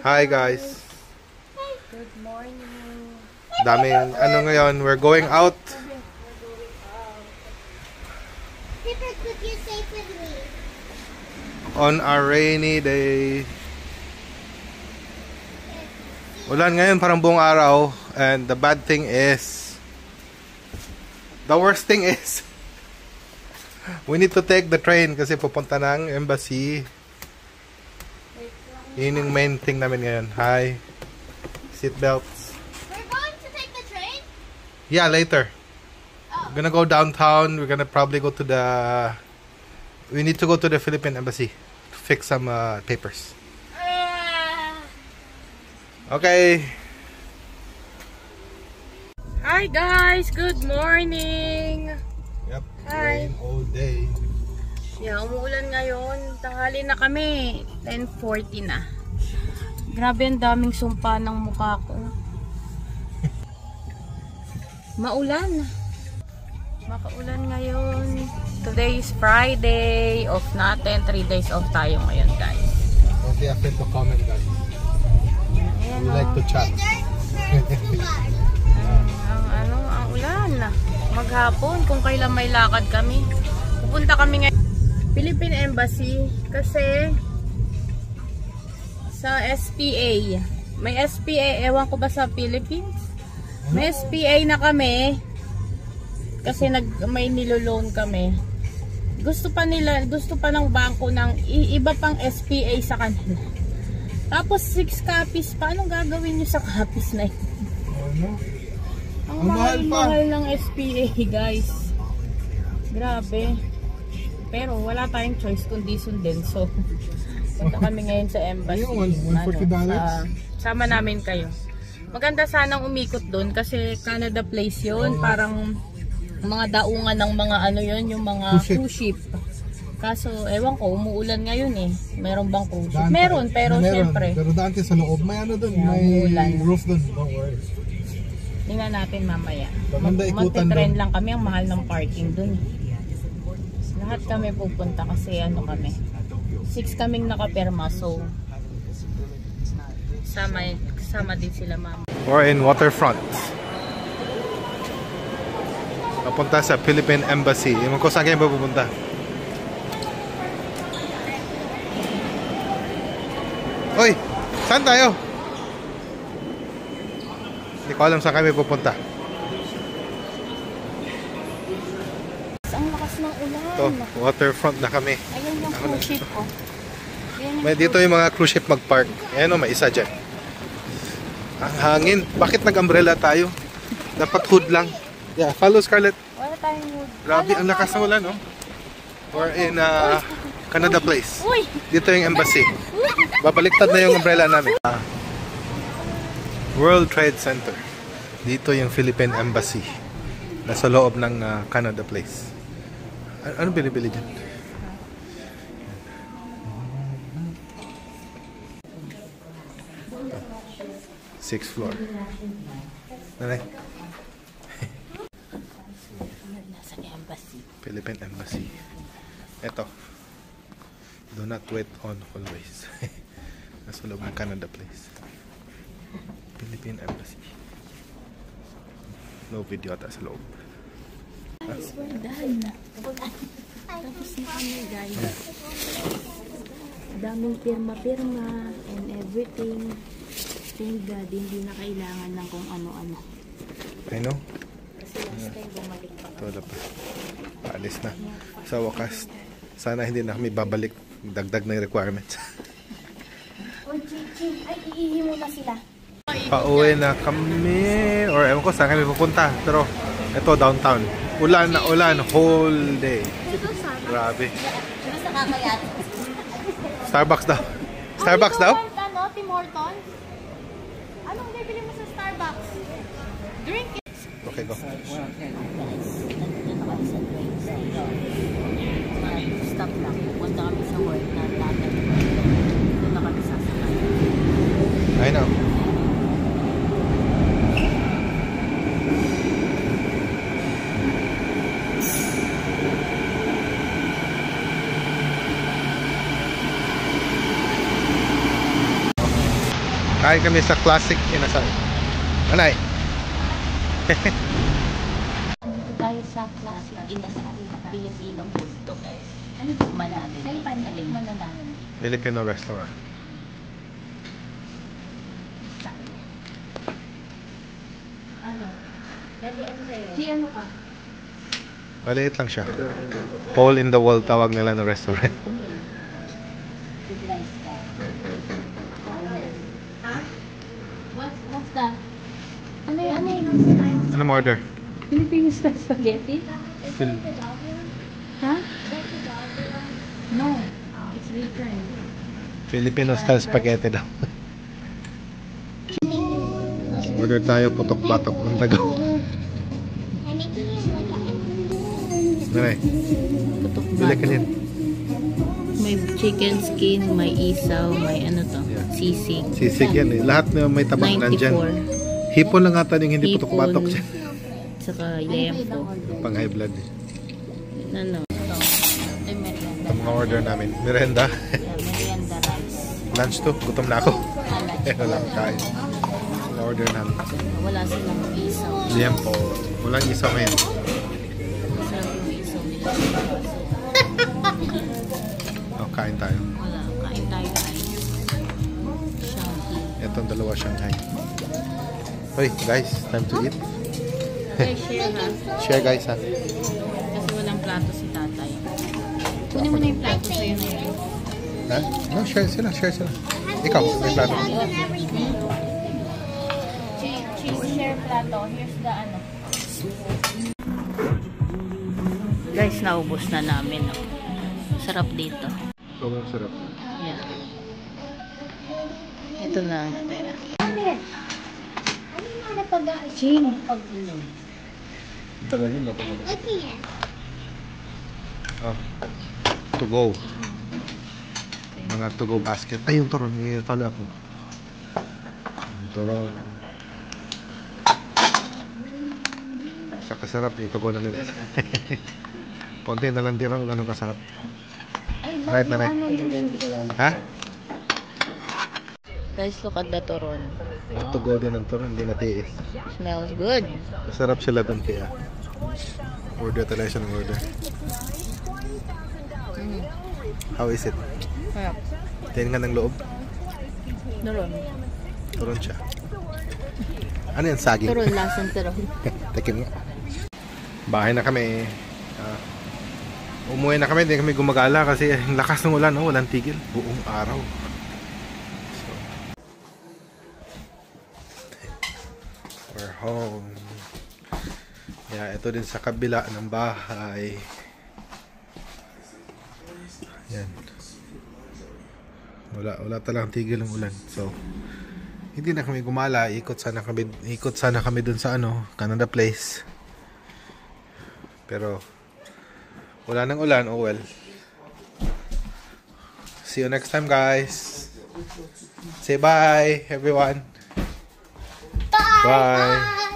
Hi guys. Good morning. Daming ano ngayon, we're going out. Pippa, could you stay with me? On a rainy day. Ulan ngayon parang buong araw. And the bad thing is, the worst thing is, we need to take the train kasi pupunta ng embassy. Yun yung main thing namin ngayon. Hi. Seatbelts. We're going to take the train? Yeah, later. Oh. We're gonna go downtown. We're gonna probably go to the... We need to go to the Philippine embassy to fix some papers. Okay. Hi guys, good morning. Yep. Hi. Rain all day. Yeah, umuulan ngayon. Tanghali na kami. 10:40 na. Grabe ang daming sumpa ng mukha ko. Maulan. Makaulan ngayon. Today is Friday. Off natin. 3 days off tayo ngayon guys. Don't be afraid to comment, guys. Ayan, We like to chat. ang ulan. Maghapon kung kailan may lakad kami. Pupunta kami ngayon Philippine Embassy kasi sa SPA. May SPA, ewan ko ba sa Philippines? May SPA na kami kasi may nilo-loan kami. Gusto pa ng bangko ng iba pang SPA sa kanila. Tapos 6 copies pa. Anong gagawin nyo sa copies na yun? Ano? Ang mahal ng SPA, guys. Grabe. Pero wala tayong choice kundi sundin. So, punta kami ngayon sa embassy. Sama namin kayo. Maganda sanang umikot doon kasi Canada Place yun. Parang mga daungan ng mga ano yun, yung mga cruise ship. Kaso, ewan ko, umuulan ngayon eh. Meron bang cruise ship? Meron, pero syempre. Pero dante sa loob, may ano doon, may roof doon. Don't worry. Tingnan natin mamaya. Magte-trend lang kami, ang mahal ng parking doon. Lahat kami pupunta kasi ano kami. 6 kaming nakapirma, so sama din sila mama. We're in waterfront. Papunta sa Philippine Embassy. Iwan ko saan kayo pupunta. Oy! Saan tayo? Hindi ko alam saan kami pupunta. Ang lakas ng ulan. Ito, waterfront na kami. Ayun yung cruise ship ko. May dito yung mga cruise ship mag-park. Ayan o, may isa dyan. Ang hangin. Bakit nag-umbrella tayo? Dapat hood lang. Yeah, follow Scarlett. Wala tayong mood. Grabe, ang lakas ng ulan, no? We're in Canada Place. Uy! Dito yung embassy. Babaliktad na yung umbrella namin. World Trade Center. Dito yung Philippine Embassy. Nasa loob ng Canada Place. Ano binibili dyan? 6th floor. Nanay. Nasa embassy. Philippine Embassy. Ito. Do not wait on hallways. Nasa loob ng Canada Place. Philippine Embassy. No video ata sa loob. Guys, we're done. Tapos na kami, guys. Daming pirma-pirma and everything. Thank God, hindi na kailangan ng kung ano-ano. I know. Kasi last time bumalik pa. Wala pa. Paalis na. Sa wakas, sana hindi na kami babalik. Dagdag na yung requirements. Oy, Chichi. Ay, iihi muna sila. Pauwi na kami. Or ewan ko saan kami pupunta. Pero ito downtown. Ulan na ulan. Whole day. Grabe. Sino sa kakayat? Starbucks daw. Starbucks daw? Ano, Tim Hortons? Anong bibili mo sa Starbucks? Drink it. Okay, go. Stop lang. Punta kami sa work na tatay. Punta kami sa sakay. I know. Kain kami sa classic inasal. Anay? Tayo sa classic inasal Filipino food to guys. Ano ito manalin? Aling manalin. Filipino restaurant. Ano? Si ano ka? Maliit lang siya. Hole in the wall tawag nila ng restaurant. What's that? Ano yun? Ano mo order? Philippine style spaghetti? Huh? No. It's different. Filipino style spaghetti daw. Order tayo putok-batok ng Tagaw. Nanay, Putok bili ka niyan. May chicken skin, may isaw, may ano to? Yeah. Sisig. Sisig yan eh. Lahat na may tabak 94. nandyan. Hipon lang ata yung hindi Hipon. putok-batok dyan. Saka lempo. Pang high blood eh. Ano? Ito. Ito yung merienda. Ito mga order namin. Merenda. Yeah, merienda rice. Lunch to. Gutom na ako. Alat. Wala akong kain. Mga order namin. Wala silang isaw. Liempo. Walang isaw ngayon. Masarap yung isaw nila. Oh, kain tayo. Wala. Kain tayo rice. Shanghai. Itong dalawa Shanghai. Hoy guys, time to eat. Okay, share ha. Share guys ha. Kasi walang plato si tatay. Kunin mo na yung plato sa'yo na yun. Ha? No, share sila, share sila. Ikaw, may plato. Cheese share plato. Here's the ano. Guys, naubos na namin. Oh. Sarap dito. Sobrang sarap. Yeah. Ito na ang natira. Ching. Oh. To go. Mga to go basket. Ay, yung turon. Talo ako. Yung turon. Sa kasarap, ito ko na nila. Ponte na lang dirang ganun kasarap. Right na Ha? Guys, look at the turon. To go din ang turon. Hindi natiis. Smells good. Masarap sila dun kaya. Order talaga siya ng order. How is it? Sarap. Tingin nga ng loob. Turon. Turon siya. Ano yan? Saging? Turon, lasang turon. Tikim nga. Bahay na kami. Umuwi na kami. Hindi kami gumagala kasi ang lakas ng ulan. Oh, walang tigil. Buong araw. So, we're home. Yeah, ito din sa kabila ng bahay. Yan. Wala talagang tigil ng ulan. So, hindi na kami gumala. Ikot sana kami dun sa Canada Place. Pero wala nang ulan. Oh well. See you next time, guys. Say bye, everyone. Bye.